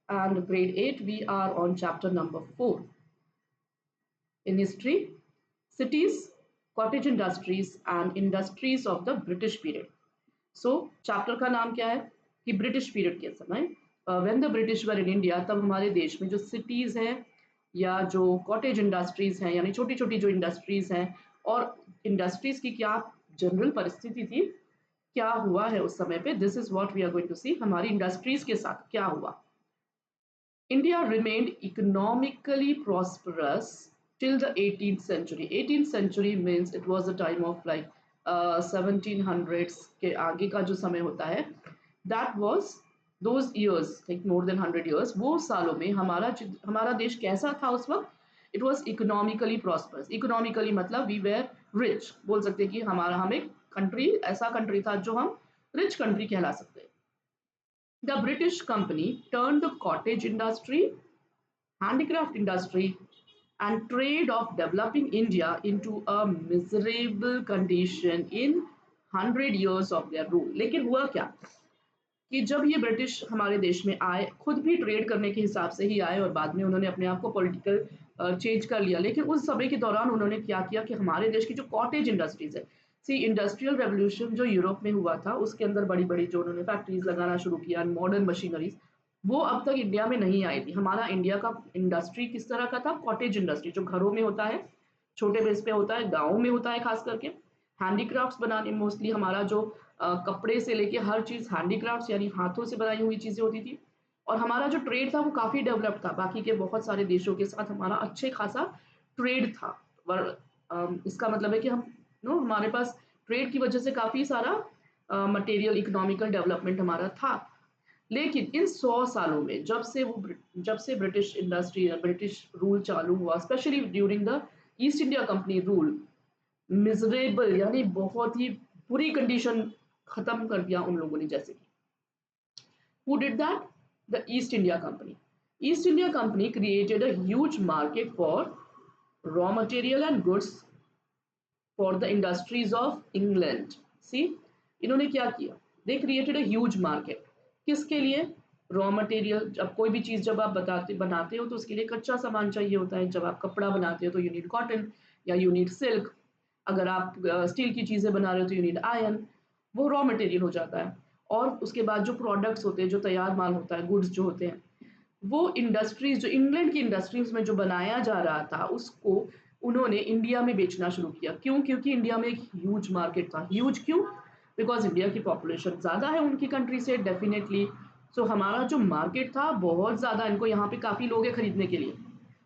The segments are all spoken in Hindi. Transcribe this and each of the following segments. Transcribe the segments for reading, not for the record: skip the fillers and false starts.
and grade 8 we are on chapter number 4 in history, cities, cottage industries and industries of the British period. So chapter का नाम क्या है कि ब्रिटिश पीरियड के समय when the British were in India, तब हमारे देश में जो सिटीज़ हैं या जो कॉटेज इंडस्ट्रीज़ हैं यानी छोटी छोटी जो इंडस्ट्रीज़ हैं और इंडस्ट्रीज़ की क्या जनरल परिस्थिति थी, क्या हुआ है उस समय पे, this is what we are going to see हमारी इंडस्ट्रीज़ के साथ क्या हुआ. India remained economically prosperous till the 18th century. 18th century means it was a time of like 1700s के आगे का जो समय होता है, that was those years like more than 100 years. वो सालों में हमारा देश कैसा था उस वक्त. It was economically prosperous. Economically मतलब we were rich. बोल सकते हैं कि हम एक country, ऐसा country था जो हम rich country कहला सकते हैं. The British company turned the cottage industry, handicraft industry, and trade of developing India into a miserable condition in 100 years of their rule. लेकिन हुआ क्या कि जब ये ब्रिटिश हमारे देश में आए, खुद भी ट्रेड करने के हिसाब से ही आए और बाद में उन्होंने अपने आप को पॉलिटिकल चेंज कर लिया, लेकिन उस समय के दौरान उन्होंने क्या किया कि हमारे देश की जो कॉटेज इंडस्ट्रीज है, सी इंडस्ट्रियल रेवोल्यूशन जो यूरोप में हुआ था उसके अंदर बड़ी बड़ी जो उन्होंने फैक्ट्रीज लगाना शुरू किया, मॉडर्न मशीनरीज, वो अब तक इंडिया में नहीं आई थी. हमारा इंडिया का इंडस्ट्री किस तरह का था, कॉटेज इंडस्ट्री जो घरों में होता है, छोटे बेस पे होता है, गाँव में होता है खास करके. हैंडीक्राफ्ट्स बनाने मोस्टली हमारा जो कपड़े से लेके हर चीज़ हैंडीक्राफ्ट्स यानी हाथों से बनाई हुई चीज़ें होती थी. और हमारा जो ट्रेड था वो काफ़ी डेवलप था, बाकी के बहुत सारे देशों के साथ हमारा अच्छे खासा ट्रेड था. इसका मतलब है कि हम नो हमारे पास ट्रेड की वजह से काफ़ी सारा मटेरियल इकोनॉमिकल डेवलपमेंट हमारा था. लेकिन इन 100 सालों में जब से ब्रिटिश इंडस्ट्री ब्रिटिश रूल चालू हुआ, specially during the east India company rule, miserable यानी बहुत ही बुरी कंडीशन खत्म कर दिया उन लोगों ने. जैसे कि who did that? The East India Company. East India Company created a huge market for raw material and goods for the industries of England. See, इन्होंने क्या किया? They created a huge market. किसके लिए? Raw material. जब कोई भी चीज़ जब आप बनाते हो तो उसके लिए कच्चा सामान चाहिए होता है. जब आप कपड़ा बनाते हो तो यू नीड कॉटन या यू नीड सिल्क. अगर आप स्टील की चीज़ें बना रहे हो तो यू नीड आयरन. वो रॉ मटेरियल हो जाता है. और उसके बाद जो प्रोडक्ट्स होते हैं, जो तैयार माल होता है, गुड्स जो होते हैं, वो इंडस्ट्रीज जो इंग्लैंड की इंडस्ट्रीज में जो बनाया जा रहा था उसको उन्होंने इंडिया में बेचना शुरू किया. क्यों? क्योंकि इंडिया में एक ह्यूज मार्केट था. ह्यूज क्यों? बिकॉज इंडिया की पॉपुलेशन ज़्यादा है उनकी कंट्री से डेफिनेटली. सो हमारा जो मार्केट था बहुत ज़्यादा, इनको यहाँ पे काफ़ी लोग हैं खरीदने के लिए,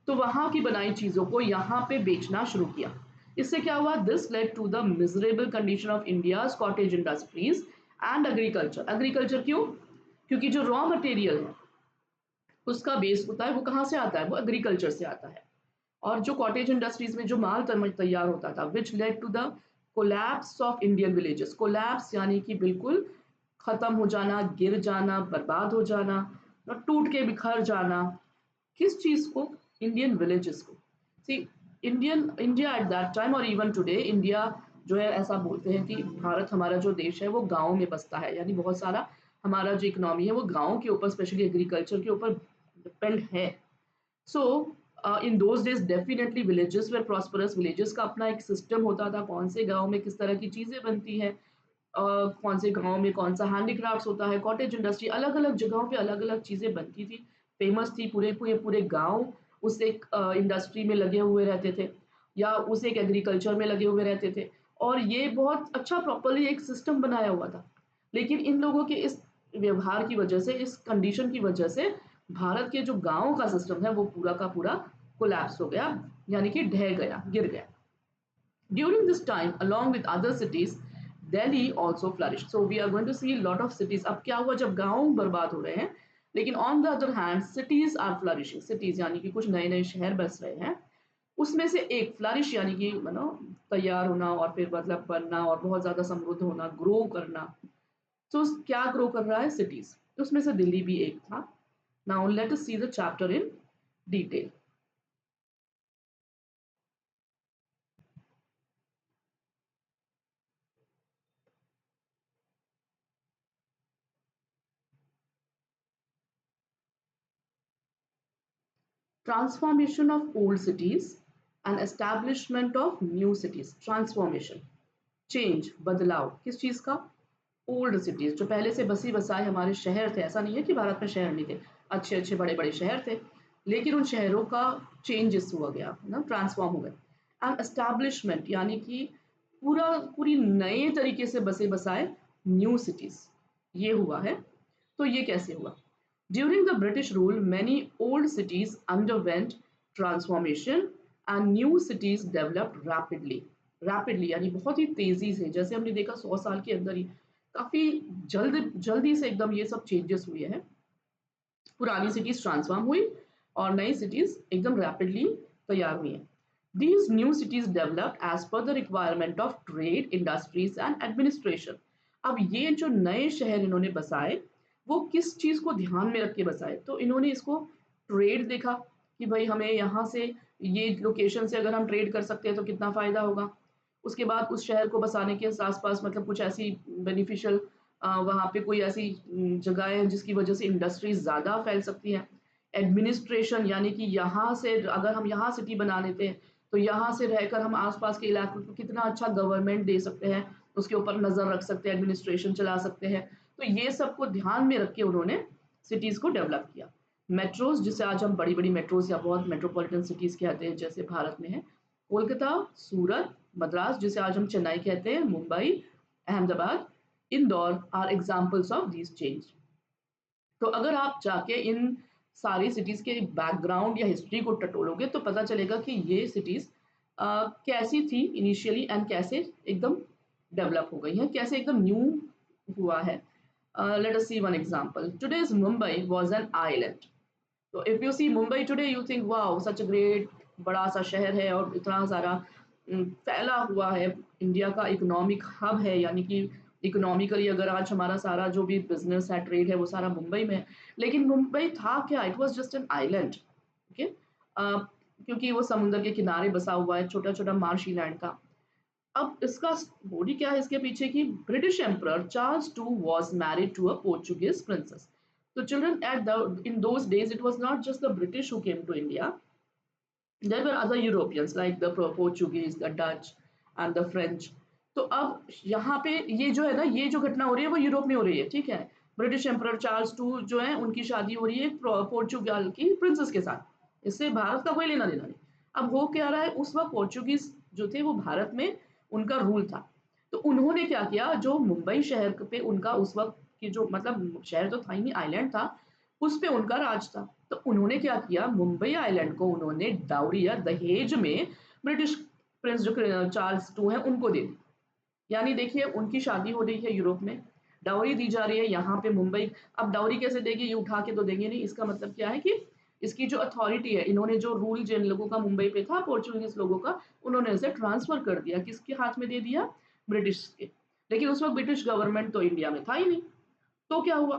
तो वहाँ की बनाई चीज़ों को यहाँ पे बेचना शुरू किया. इससे क्या हुआ? This led to the miserable condition of India's cottage industries and agriculture. Agriculture क्यों? क्योंकि जो रॉ मटेरियल है उसका बेस होता है वो कहाँ से आता है? वो एग्रीकल्चर से आता है. और जो कॉटेज इंडस्ट्रीज में जो माल तैयार होता था, which led to the collapse of Indian villages. Collapse यानी कि बिल्कुल खत्म हो जाना, गिर जाना, बर्बाद हो जाना, और टूट के बिखर जाना. किस चीज़ को? इंडियन विलेजेस को. सी, इंडिया एट दैट टाइम और इवन टुडे इंडिया जो है, ऐसा बोलते हैं कि भारत हमारा जो देश है वो गाँव में बसता है, यानी बहुत सारा हमारा जो इकोनॉमी है वो गाँव के ऊपर स्पेशली एग्रीकल्चर के ऊपर डिपेंड है. So in those days definitely villages were prosperous. Villages का अपना एक सिस्टम होता था, कौन से गाँव में किस तरह की चीज़ें बनती हैं, कौन से गाँव में कौन सा हैंडीक्राफ्ट्स होता है, कॉटेज इंडस्ट्री, अलग अलग जगहों पे अलग अलग चीज़ें बनती थी, फेमस थी. पूरे पूरे पूरे गाँव उस एक इंडस्ट्री में लगे हुए रहते थे या उस एक एग्रीकल्चर में लगे हुए रहते थे, और ये बहुत अच्छा प्रॉपरली एक सिस्टम बनाया हुआ था. लेकिन इन लोगों के इस व्यवहार की वजह से, इस कंडीशन की वजह से भारत के जो गाँव का सिस्टम है वो पूरा का पूरा कोलैप्स हो गया, यानी कि ढह गया, गिर गया. During this time, along with other cities, Delhi also flourished. So we are going to see a lot of cities. अब क्या हुआ जब गाँव बर्बाद हो रहे हैं, लेकिन on the other hand, cities are flourishing. Cities यानी कि कुछ नए नए शहर बस रहे हैं. उसमें से एक फ्लरिश यानी कि तैयार होना और फिर मतलब बनना और बहुत ज़्यादा समृद्ध होना, ग्रो करना. तो क्या ग्रो कर रहा है? सिटीज. उसमें से दिल्ली भी एक था. Now let us see the chapter in detail. Transformation of old cities and establishment of new cities. Transformation, change, बदलाव किस चीज का? ओल्ड सिटीज, जो पहले से बसी बसाए हमारे शहर थे। ऐसा नहीं है कि भारत में शहर नहीं थे, अच्छे अच्छे बड़े बड़े शहर थे, लेकिन उन शहरों का चेंजेस हुआ गया ना, ट्रांसफॉर्म हो गए। एंड एस्टैब्लिशमेंट यानी कि पूरी नए तरीके से बसे बसाए न्यू सिटीज, ये हुआ है। तो ये कैसे हुआ? During the British rule many old cities underwent transformation and new cities developed rapidly यानी बहुत ही तेजी से, जैसे हमने देखा 100 साल के अंदर ही काफी जल्दी से एकदम ये सब चेंजेस हुए हैं। पुरानी सिटीज ट्रांसफॉर्म हुई और नई सिटीज एकदम रैपिडली तैयार हुई हैं। These new cities developed as per the requirement of trade, industries and administration. अब ये जो नए शहर इन्होंने बसाए वो किस चीज को ध्यान में रख के बसाए? तो इन्होंने इसको ट्रेड देखा कि भाई हमें यहाँ से ये लोकेशन से अगर हम ट्रेड कर सकते हैं तो कितना फायदा होगा। उसके बाद उस शहर को बसाने के आसपास मतलब कुछ ऐसी बेनिफिशियल वहाँ पे कोई ऐसी जगह है जिसकी वजह से इंडस्ट्रीज ज़्यादा फैल सकती हैं। एडमिनिस्ट्रेशन यानी कि यहाँ से अगर हम यहाँ सिटी बना लेते हैं तो यहाँ से रहकर हम आसपास के इलाकों को कितना अच्छा गवर्नमेंट दे सकते हैं, उसके ऊपर नज़र रख सकते हैं, एडमिनिस्ट्रेशन चला सकते हैं। तो ये सबको ध्यान में रख के उन्होंने सिटीज़ को डेवलप किया। मेट्रोज, जिसे आज हम बड़ी बड़ी मेट्रोज या बहुत मेट्रोपॉलिटन सिटीज़ कहते हैं, जैसे भारत में है कोलकाता, सूरत, मद्रास, जिसे आज हम चेन्नई कहते हैं, Mumbai, Ahmedabad, Indore are examples of this change. तो अगर आप जाके इन सारी सिटीज़ के बैकग्राउंड या हिस्ट्री को टटोलोगे तो पता चलेगा कि ये सिटीज़ कैसी थी इनिशियली एंड कैसे एकदम डेवलप हो गई हैं, कैसे एकदम न्यू हुआ है। Let us see one example. Today's Mumbai was an island. तो if you see Mumbai today you think wow such a great, बड़ा सा शहर है और इतना सारा फैला हुआ है, इंडिया का इकोनॉमिक हब है, यानी कि इकोनॉमिकली अगर आज हमारा सारा जो भी बिजनेस है, ट्रेड है, वो सारा मुंबई में है। लेकिन मुंबई था क्या? It was just an island. Okay, क्योंकि वो समुद्र के किनारे बसा हुआ है, छोटा छोटा मार्शी लैंड था। अब इसका स्टोरी क्या है इसके पीछे की? British emperor Charles two was married to a Portuguese princess. So children in those days it was not just the British who came to India. There were other Europeans like the Portuguese, the Dutch and the French. तो अब यहाँ पे ये जो है ना, ये जो घटना हो रही है वो यूरोप में हो रही है, ठीक है। ब्रिटिश एम्परर चार्ल्स टू जो है उनकी शादी हो रही है पोर्चुगाल की प्रिंसेस के साथ। इससे भारत का कोई लेना देना नहीं। अब हो क्या रहा है, उस वक्त पोर्चुगीज जो थे वो भारत में उनका रूल था। तो उन्होंने क्या किया, जो मुंबई शहर पे उनका उस वक्त की जो मतलब शहर तो था ही नहीं, आइलैंड था, उस पे उनका राज था। तो उन्होंने क्या किया, मुंबई आइलैंड को उन्होंने डाउरी या दहेज में ब्रिटिश प्रिंस जो चार्ल्स टू है उनको दे दी। यानी देखिए उनकी शादी हो रही है यूरोप में, डाउरी दी जा रही है यहाँ पे मुंबई। अब डाउरी कैसे देंगे, ये उठा के तो देंगे नहीं। इसका मतलब क्या है कि इसकी जो अथॉरिटी है, इन्होंने जो रूल जिन लोगों का मुंबई पे था, पोर्चुगीज लोगों का, उन्होंने उसे ट्रांसफर कर दिया। किसके हाथ में दे दिया? ब्रिटिश के। लेकिन उस वक्त ब्रिटिश गवर्नमेंट तो इंडिया में था ही नहीं। तो क्या हुआ,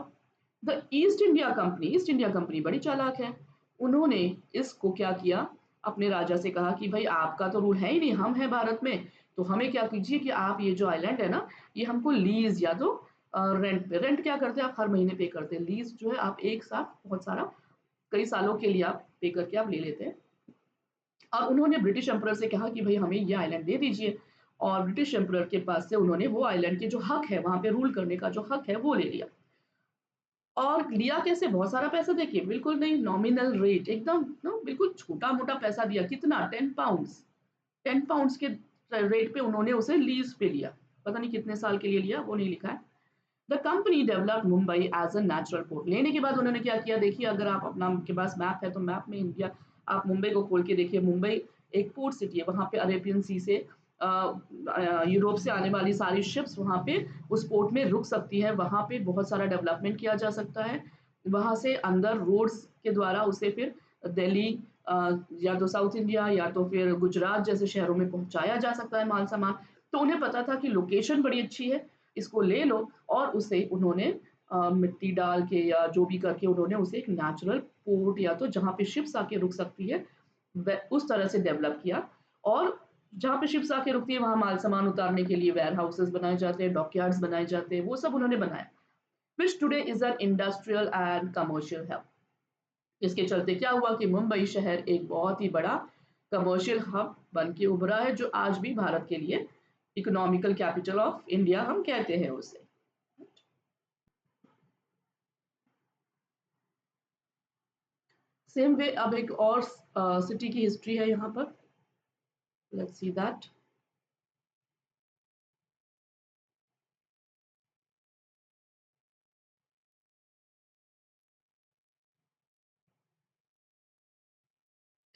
द ईस्ट इंडिया कंपनी बड़ी चालाक है। उन्होंने इसको क्या किया, अपने राजा से कहा कि भाई आपका तो रूल है ही नहीं, हम हैं भारत में, तो हमें क्या कीजिए कि आप ये जो आइलैंड है ना, ये हमको लीज या तो रेंट पे, रेंट क्या करते हैं आप, हर महीने पे करते हैं। लीज जो है आप एक साथ बहुत सारा कई सालों के लिए आप पे करके आप ले लेते हैं। और उन्होंने ब्रिटिश एम्परर से कहा कि भाई हमें ये आइलैंड दे दीजिए। और ब्रिटिश एम्परर के पास से उन्होंने वो आइलैंड के जो हक है, वहां पे रूल करने का जो हक है, वो ले लिया। और लिया कैसे? बहुत सारा पैसा देके? बिल्कुल नहीं, नॉमिनल रेट एकदम ना, बिल्कुल छोटा मोटा पैसा दिया। कितना? 10 पाउंड्स। 10 पाउंड्स के रेट पे उन्होंने उसे लीज पे लिया। पता नहीं कितने साल के लिए लिया, वो नहीं लिखा है। The company develop Mumbai as a natural port. लेने के बाद उन्होंने क्या किया, देखिए अगर आप अपना के पास मैप है तो मैप में इंडिया, आप मुंबई को खोल के देखिए। मुंबई एक पोर्ट सिटी है, वहाँ पे अरेबियन सी से यूरोप से आने वाली सारी शिप्स वहाँ पे उस पोर्ट में रुक सकती है। वहाँ पे बहुत सारा डेवलपमेंट किया जा सकता है। वहाँ से अंदर रोड्स के द्वारा उसे फिर दिल्ली या तो साउथ इंडिया या तो फिर गुजरात जैसे शहरों में पहुँचाया जा सकता है माल सामान। तो उन्हें पता था कि लोकेशन बड़ी अच्छी है, इसको ले लो। और उसे उन्होंने मिट्टी डाल के या जो भी करके उन्होंने उसे एक नेचुरल पोर्ट या तो जहाँ पे शिप्स आके रुक सकती है उस तरह से डेवलप किया। और जहाँ पे शिप्स आके रुकती है वहाँ माल सामान उतारने के लिए वेयर हाउसेस बनाए जाते हैं, डॉकयार्ड्स बनाए जाते हैं, वो सब उन्होंने बनाया। Which today is an industrial and commercial hub. इसके चलते क्या हुआ कि मुंबई शहर एक बहुत ही बड़ा कमर्शियल हब बन के उभरा है, जो आज भी भारत के लिए इकोनॉमिकल कैपिटल ऑफ इंडिया हम कहते हैं उसे। सेम वे अब एक और सिटी की हिस्ट्री है यहाँ पर, let's see that.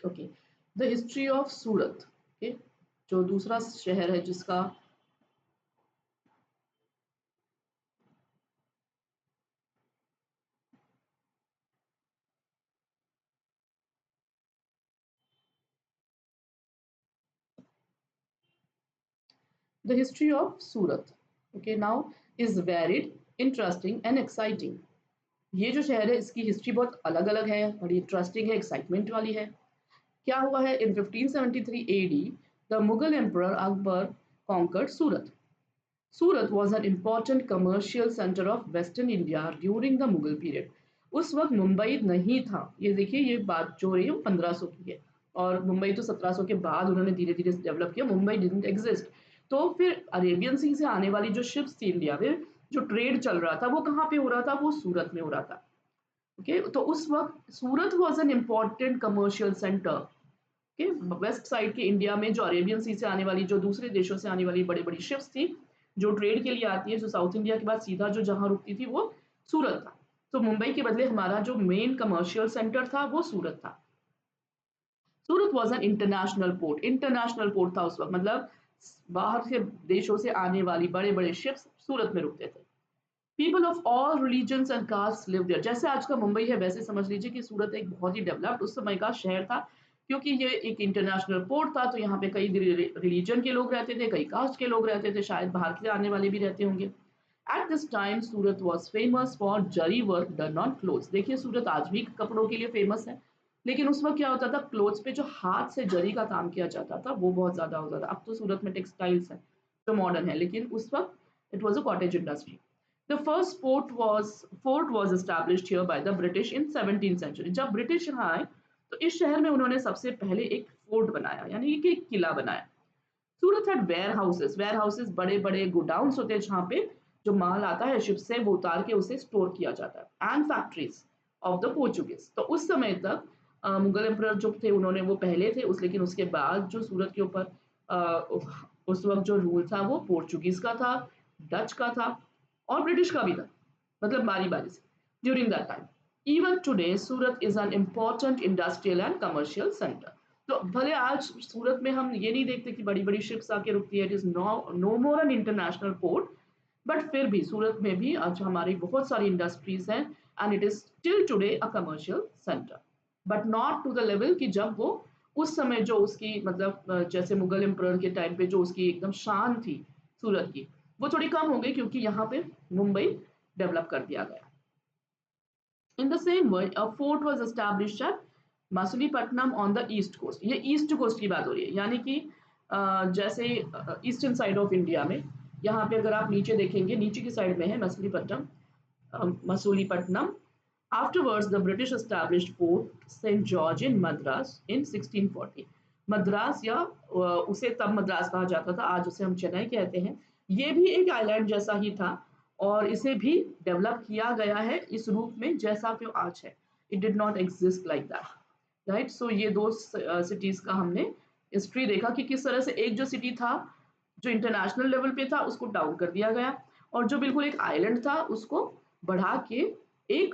Okay, the history of Surat. Okay, जो दूसरा शहर है जिसका the history of Surat, okay now, is varied, interesting and exciting. ये जो शहर है इसकी हिस्ट्री बहुत अलग अलग है, बड़ी इंटरेस्टिंग है, एक्साइटमेंट वाली है। क्या हुआ है, in 1573 AD the Mughal emperor Akbar conquered Surat. Surat was an important commercial center of western India during the Mughal period. उस वक्त मुंबई नहीं था, ये देखिए ये बात जो हो रही है 1500 की है, और मुंबई तो 1700 के बाद उन्होंने धीरे धीरे डेवलप किया, मुंबई डिडंट एग्जिस्ट। तो फिर अरेबियन सी से आने वाली जो शिप्स थी इंडिया में, जो ट्रेड चल रहा था वो कहाँ पे हो रहा था, वो सूरत में हो रहा था। ओके, तो उस वक्त Surat was an important commercial centre के वेस्ट साइड के इंडिया में, जो अरेबियन सी से आने वाली, जो दूसरे देशों से आने वाली बड़ी बड़ी शिप्स थी जो ट्रेड के लिए आती है, जो साउथ इंडिया के बाद सीधा जो जहां रुकती थी वो सूरत था। तो मुंबई के बदले हमारा जो मेन कमर्शियल सेंटर था वो सूरत था। Surat was an international port, international port था उस वक्त, मतलब बाहर से देशों से आने वाली बड़े बड़े शिप्स सूरत में रुकते थे। People of all religions and caste live there. जैसे आज का मुंबई है वैसे समझ लीजिए कि सूरत एक बहुत ही डेवलप्ड उस समय का शहर था, क्योंकि ये एक इंटरनेशनल पोर्ट था, तो यहाँ पे कई रिलीजन के लोग रहते थे, कई कास्ट के लोग रहते थे, शायद बाहर से आने वाले भी रहते होंगे। At this time Surat was famous for zari work done on clothes. देखिए सूरत आज भी कपड़ों के लिए फेमस है, लेकिन उस वक्त क्या होता था, क्लोथ्स पे जो हाथ से जरी का काम किया जाता था वो बहुत ज्यादा होता था। अब तो सूरत में टेक्सटाइल्स है जो मॉडर्न है, लेकिन उस वक्त it was a cottage industry. The first fort was established here by the British in 17th century। जब ब्रिटिश यहाँ आए तो इस शहर में उन्होंने सबसे पहले एक फोर्ट बनाया, यानी कि एक किला बनाया। सूरत हैड वेयर हाउसेस बड़े बड़े गोडाउन्स होते हैं जहाँ पे जो माल आता है शिप से वो उतार के उसे स्टोर किया जाता है, and factories of the Portuguese. तो उस समय तक मुगल एम्परर जो थे उन्होंने वो पहले थे उस, लेकिन उसके बाद जो सूरत के ऊपर उस वक्त जो रूल था वो पोर्चुगीज का था, डच का था और ब्रिटिश का भी था, मतलब बारी बारी से during that time. Even today Surat is an important industrial and commercial centre. तो भले आज सूरत में हम ये नहीं देखते कि बड़ी बड़ी शिप्स आके रुकती है, it is no more an international port, but फिर भी सूरत में भी आज हमारी बहुत सारी इंडस्ट्रीज हैं, and it is still today a commercial centre, but not to the level कि जब वो उस समय जो उसकी मतलब जैसे मुगल एम्परर के टाइम पे जो उसकी एकदम शान थी सूरत की, वो थोड़ी कम हो गई क्योंकि यहाँ पे मुंबई डेवलप कर दिया गया। In the same way a fort was established at Masulipatnam on the east coast. ये ईस्ट कोस्ट की बात हो रही है, यानी कि जैसे ईस्टर्न साइड ऑफ इंडिया में, यहाँ पे अगर आप नीचे देखेंगे नीचे की साइड में है Masulipatnam. Afterwards, the British established Fort St. George in Madras in 1640। Madras या उसे तब मद्रास कहा जाता था, आज उसे हम चेन्नई कहते हैं। ये भी एक आइलैंड जैसा ही था और इसे भी डेवलप किया गया है इस रूप में जैसा कि आज है। It did not exist like that, right. So ये दो सिटीज का हमने हिस्ट्री देखा कि किस तरह से एक जो सिटी था जो इंटरनेशनल लेवल पे था उसको डाउन कर दिया गया, और जो बिल्कुल एक आइलैंड था उसको बढ़ा के एक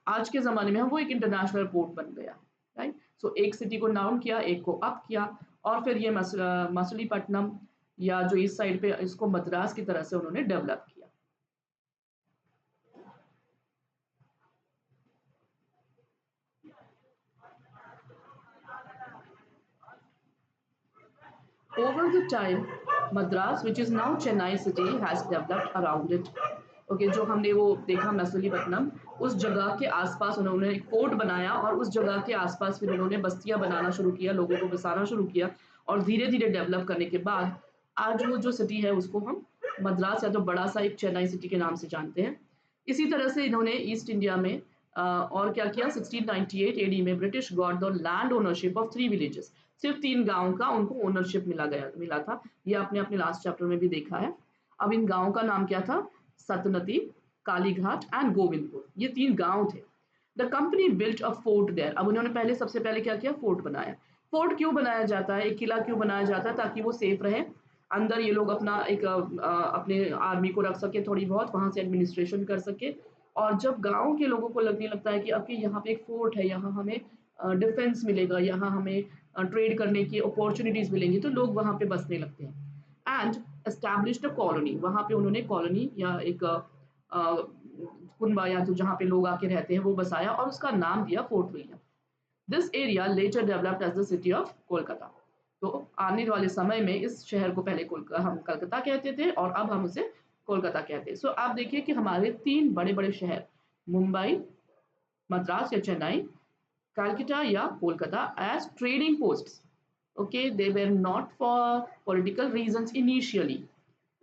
आज के ज़माने में हम वो एक इंटरनेशनल पोर्ट बन गया, राइट। सो एक सिटी को डाउन किया, एक को अप किया, और फिर ये मसूलीपट्टनम या जो इस साइड पे इसको मद्रास की तरह से उन्होंने डेवलप किया। Over the time, Madras, which is now Chennai city, has developed around it। Okay, जो हमने वो देखा मसूलीपट्टनम, उस जगह के आसपास उन्होंने एक फोर्ट बनाया और उस जगह के आसपास फिर उन्होंने बस्तियां बनाना शुरू किया, लोगों को बसाना शुरू किया, और धीरे धीरे डेवलप करने के बाद आज वो जो सिटी है उसको हम मद्रास या तो बड़ा सा एक चेन्नई सिटी के नाम से जानते हैं। इसी तरह से इन्होंने ईस्ट इंडिया में और क्या किया, 1698 एडी में British got the land ownership of 3 villages. सिर्फ 3 गाँव का उनको ओनरशिप मिला था। ये आपने अपने लास्ट चैप्टर में भी देखा है। अब इन गाँव का नाम क्या था, सतनती, कालीघाट एंड गोविंदपुर, ये 3 गाँव थे। The company built a fort there. अब उन्होंने पहले सबसे पहले क्या किया, फोर्ट बनाया। फोर्ट क्यों बनाया जाता है, एक किला क्यों बनाया जाता है, ताकि वो सेफ रहे, अंदर ये लोग अपना एक अपने आर्मी को रख सके, थोड़ी बहुत वहां से एडमिनिस्ट्रेशन कर सके। और जब गांव के लोगों को लगने लगता है कि अब यहाँ पे एक फोर्ट है, यहाँ हमें डिफेंस मिलेगा, यहाँ हमें ट्रेड करने की अपॉर्चुनिटीज मिलेंगी, तो लोग वहां पे बसने लगते हैं। एंड एस्टैब्लिश्ड अ कॉलोनी, वहां पे उन्होंने कॉलोनी या एक कुनबा या तो जहाँ पे लोग आके रहते हैं वो बसाया, और उसका नाम दिया fort William. This area later developed as the city of Kolkata. तो आने वाले समय में इस शहर को पहले हम कलकत्ता कहते थे और अब हम उसे कोलकाता कहते हैं। सो आप देखिए कि हमारे 3 बड़े बड़े शहर, मुंबई, मद्रास या चेन्नई, कलकत्ता या Kolkata, as trading posts. Okay, they were not for political reasons initially.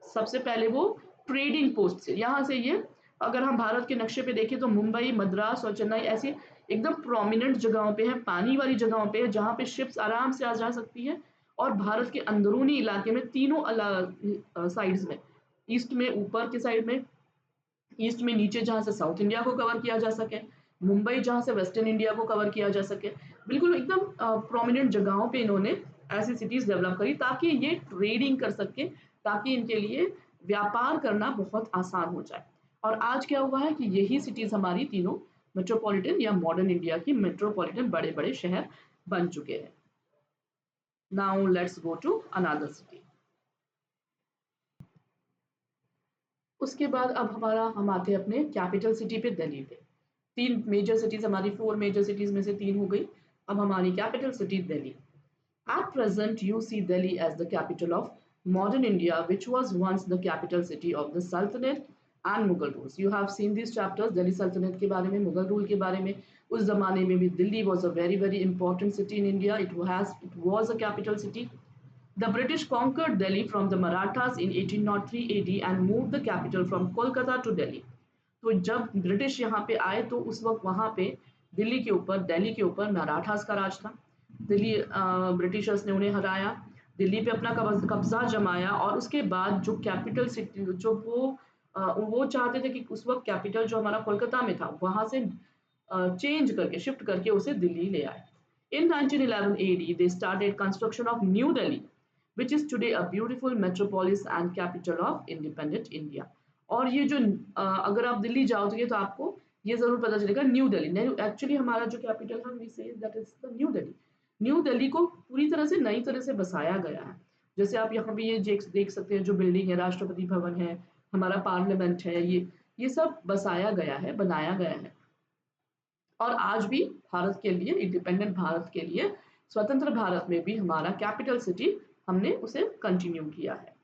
सबसे पहले वो ट्रेडिंग पोस्ट से, यहाँ से ये, अगर हम भारत के नक्शे पे देखें तो मुंबई, मद्रास और चेन्नई ऐसी एकदम प्रोमिनेंट जगहों पे है, पानी वाली जगहों पे है, जहाँ पे शिप्स आराम से आ जा सकती है। और भारत के अंदरूनी इलाके में तीनों अलग साइड्स में, ईस्ट में ऊपर के साइड में, ईस्ट में नीचे जहाँ से साउथ इंडिया को कवर किया जा सके, मुंबई जहाँ से वेस्टर्न इंडिया को कवर किया जा सके, बिल्कुल एकदम प्रोमिनेंट जगहों पे इन्होंने ऐसी सिटीज डेवलप करी ताकि ये ट्रेडिंग कर सके, ताकि इनके लिए व्यापार करना बहुत आसान हो जाए। और आज क्या हुआ है कि यही सिटीज हमारी तीनों मेट्रोपॉलिटन या मॉडर्न इंडिया की मेट्रोपॉलिटन बड़े बड़े शहर बन चुके हैं। Now let's go to another city. उसके बाद अब हम आते हैं अपने कैपिटल सिटी पे, दिल्ली पे। 3 मेजर सिटीज हमारी, 4 मेजर सिटीज में से 3 हो गई। अब हमारी capital city Delhi. At present, you see Delhi as the capital of modern India, which was once the capital city of the Sultanate and Mughal rules. You have seen these chapters, Delhi Sultanate के बारे में, मुगल रूल के बारे में। उस जमाने में भी Delhi was a very very important city in India. It was a capital city. The British conquered Delhi from the Marathas in 1803 AD and moved the capital from Kolkata to Delhi. तो जब ब्रिटिश यहाँ पे आए तो उस वक्त वहाँ पे दिल्ली के ऊपर मराठास का राज था। दिल्ली ब्रिटिशर्स ने उन्हें हराया, दिल्ली पे अपना कब्जा जमाया, और उसके बाद जो कैपिटल सिटी जो वो चाहते थे कि उस वक्त कैपिटल जो हमारा कोलकाता में था वहाँ से चेंज करके, शिफ्ट करके उसे दिल्ली ले आए। In 1911 AD, they started construction of New Delhi, which is today a beautiful metropolis and capital of independent India. और ये जो अगर आप दिल्ली जाओगे तो आपको ये जरूर पता चलेगा न्यू दिल्ली, एक्चुअली हमारा जो कैपिटल है we say that is the new Delhi. New Delhi को पूरी तरह से नई तरह से बसाया गया है। जैसे आप यहाँ पे ये देख सकते हैं, जो बिल्डिंग है, राष्ट्रपति भवन है, हमारा पार्लियामेंट है, ये सब बसाया गया है, बनाया गया है। और आज भी भारत के लिए, इंडिपेंडेंट भारत के लिए, स्वतंत्र भारत में भी हमारा कैपिटल सिटी हमने उसे कंटिन्यू किया है।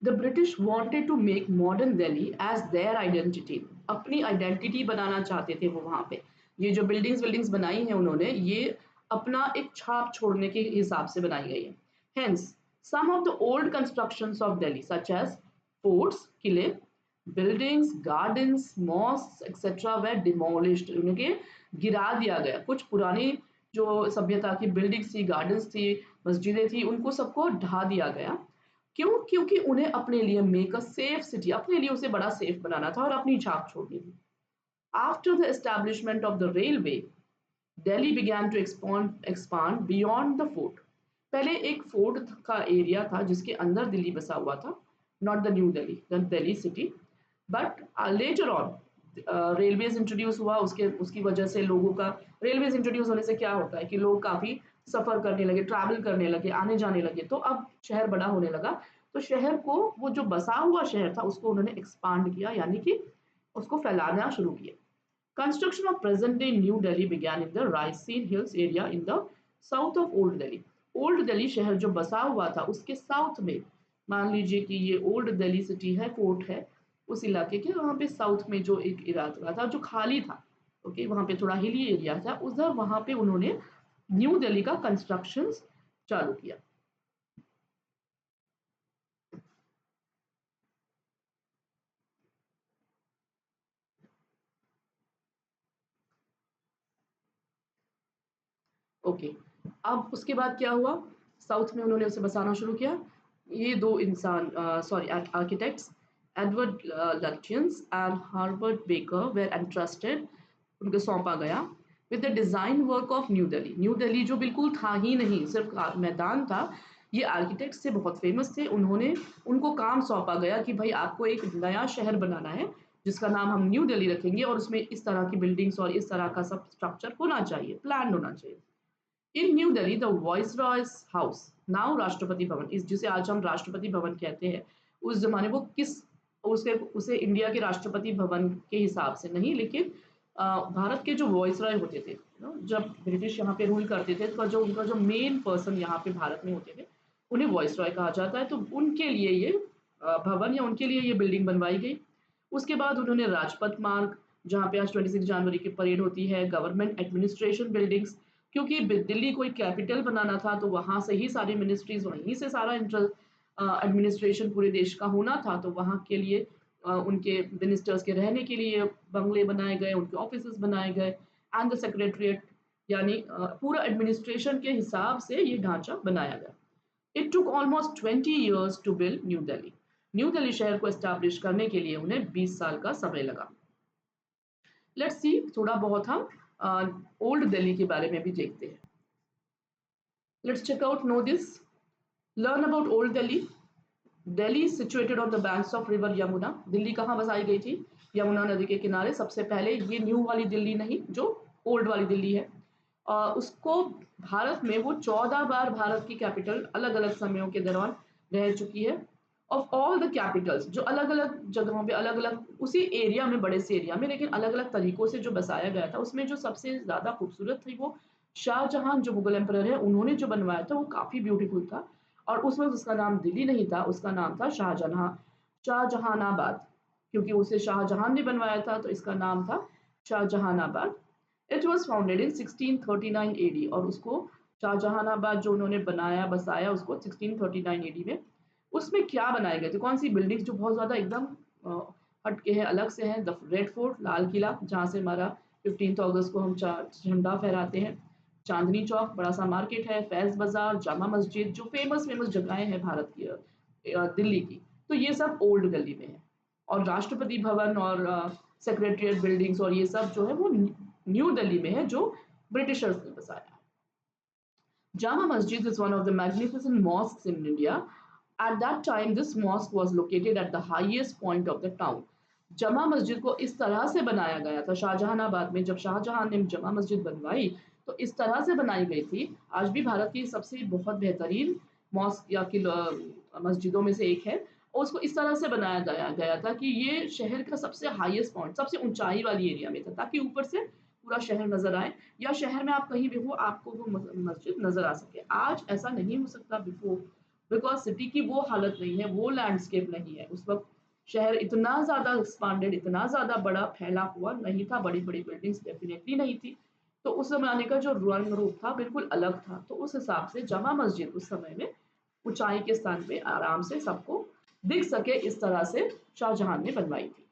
The British wanted to make modern Delhi as their identity. अपनी आइडेंटिटी बनाना चाहते थे वो वहाँ पे। ये जो बिल्डिंग्स बनाई हैं उन्होंने, ये अपना एक छाप छोड़ने के हिसाब से बनाई गई है। Hence some of the old constructions of Delhi such as forts, किले, buildings, gardens, mosque etcetera were demolished, उनके गिरा दिया गया। कुछ पुरानी जो सभ्यता की बिल्डिंग्स थी, गार्डन्स थी, मस्जिदें थी, उनको सबको ढा दिया गया। क्यों? क्योंकि उन्हें अपने लिए मेक अ सेफ सिटी, अपने लिए उसे बड़ा सेफ बनाना था और अपनी छाप छोड़नी थी। After the establishment of the railway, Delhi began to expand beyond the fort. पहले एक फोर्ट का एरिया था जिसके अंदर दिल्ली बसा हुआ था, not the new Delhi, the Delhi city. But later on railways introduce हुआ, उसके उसकी वजह से लोगों का, रेलवेज इंट्रोड्यूस होने से क्या होता है कि लोग काफ़ी सफ़र करने लगे, ट्रैवल करने लगे, आने जाने लगे, तो अब शहर बड़ा होने लगा। तो शहर को, वो जो बसा हुआ शहर था उसको उन्होंने एक्सपांड किया, यानी कि उसको फैलाना शुरू किया। Construction of present-day New Delhi began in the Raiseen Hills area in the south of Old Delhi. Old Delhi शहर जो बसा हुआ था उसके साउथ में, मान लीजिए कि ये ओल्ड दिल्ली सिटी है, फोर्ट है, उस इलाके के वहाँ पे साउथ में जो एक इलाका था जो खाली था, ओके, वहाँ पे थोड़ा हिली एरिया था, उधर वहाँ पे उन्होंने न्यू दिल्ली का कंस्ट्रक्शन चालू किया। ओके, अब उसके बाद क्या हुआ, साउथ में उन्होंने उसे बसाना शुरू किया। ये दो इंसान sorry architects Edward Lutyens and Herbert Baker were entrusted, उनको सौंपा गया with the design work of New Delhi. New Delhi जो बिल्कुल था ही नहीं, सिर्फ मैदान था, ये आर्किटेक्ट से बहुत फेमस थे। उन्होंने उनको काम सौंपा गया कि भाई आपको एक नया शहर बनाना है जिसका नाम हम न्यू दिल्ली रखेंगे और उसमें इस तरह की बिल्डिंग्स और इस तरह का सब स्ट्रक्चर होना चाहिए, प्लान होना चाहिए। In New Delhi the viceroy's house, now Rashtrapati Bhavan, इस जिसे आज हम राष्ट्रपति भवन कहते हैं, उस जमाने वो किस उसके उसे इंडिया के राष्ट्रपति भवन के हिसाब से नहीं, लेकिन भारत के जो वॉइसरॉय होते थे, जब ब्रिटिश यहाँ पे रूल करते थे तो जो उनका जो मेन पर्सन यहाँ पे भारत में होते थे उन्हें वॉइसरॉय कहा जाता है। तो उनके लिए ये भवन या उनके लिए ये बिल्डिंग बनवाई गई। उसके बाद उन्होंने राजपथ मार्ग, जहाँ पे आज 26 जनवरी की परेड होती है, गवर्नमेंट एडमिनिस्ट्रेशन बिल्डिंग्स, क्योंकि दिल्ली को एक कैपिटल बनाना था तो वहाँ से ही सारी मिनिस्ट्रीज, वहीं से सारा एडमिनिस्ट्रेशन पूरे देश का होना था, तो वहाँ के लिए उनके मिनिस्टर्स के रहने के लिए बंगले बनाए गए, उनके ऑफिस बनाए गए एंड द सेक्रेटरीट, यानी पूरा एडमिनिस्ट्रेशन के हिसाब से ये ढांचा बनाया गया। It took almost 20 years to build new Delhi. New Delhi शहर को एस्टैब्लिश करने के लिए उन्हें 20 साल का समय लगा। लेट्स सी, थोड़ा बहुत हम ओल्ड दिल्ली के बारे में भी देखते हैं। Let's check out, know this, learn about old Delhi. Delhi is situated on the banks of river Yamuna. Delhi कहाँ बसाई गई थी? यमुना नदी के किनारे। सबसे पहले ये न्यू वाली दिल्ली नहीं, जो ओल्ड वाली दिल्ली है, उसको भारत में वो 14 बार भारत की कैपिटल अलग अलग समयों के दौरान रह चुकी है। ऑफ ऑल द कैपिटल्स, जो अलग अलग जगहों पे अलग अलग उसी एरिया में, बड़े से एरिया में, लेकिन अलग अलग तरीकों से जो बसाया गया था, उसमें जो सबसे ज़्यादा खूबसूरत थी वो शाहजहां, जो मुगल एम्परर है, उन्होंने जो बनवाया था वो काफ़ी ब्यूटीफुल था। और उस वक्त उसका नाम दिल्ली नहीं था, उसका नाम था शाहजहां, शाहजहानाबाद, क्योंकि उसे शाहजहां ने बनवाया था तो इसका नाम था Shahjahanabad. It was founded in 1639 AD, और उसको शाहजहानाबाद जो उन्होंने बनाया बसाया उसको 1639 एडी में। उसमें क्या बनाए गए थे, कौन सी बिल्डिंग्स जो बहुत ज़्यादा एकदम हटके हैं, अलग से हैं? The red fort, Lal Qila, जहाँ से हमारा 15 अगस्त को हम झंडा फहराते हैं। चांदनी चौक, बड़ा सा मार्केट है, फैज़ बाज़ार, जामा मस्जिद, जो फेमस फेमस जगहें हैं भारत की, दिल्ली की, तो ये सब ओल्ड दिल्ली में है। और राष्ट्रपति भवन और सेक्रेटरीट बिल्डिंग्स और ये सब जो है वो न्यू दिल्ली में है, जो ब्रिटिशर्स ने बसाया। Jama Masjid is one of the magnificent mosques in India. At that time, this mosque was located at the highest point of the town. जमा मस्जिद को इस तरह से बनाया गया था शाहजहानाबाद में, जब शाहजहां ने जमा मस्जिद बनवाई तो इस तरह से बनाई गई थी। आज भी भारत की सबसे बहुत बेहतरीन मॉस्क या मस्जिदों में से एक है, और उसको इस तरह से बनाया गया था कि ये शहर का सबसे हाईएस्ट पॉइंट, सबसे ऊंचाई वाली एरिया में था, ताकि ऊपर से पूरा शहर नजर आए, या शहर में आप कहीं भी हो आपको वो मस्जिद नजर आ सके। आज ऐसा नहीं हो सकता बिफोर, बिकॉज सिटी की वो हालत नहीं है, वो लैंडस्केप नहीं है। उस वक्त शहर इतना ज़्यादा एक्सपांडेड, इतना ज़्यादा बड़ा फैला हुआ नहीं था, बड़ी बड़ी बिल्डिंग्स डेफिनेटली नहीं थी। तो उस ज़माने का जो रंग रूप था बिल्कुल अलग था। तो उस हिसाब से जमा मस्जिद उस समय में ऊंचाई के स्थान पे आराम से सबको दिख सके, इस तरह से शाहजहां ने बनवाई थी।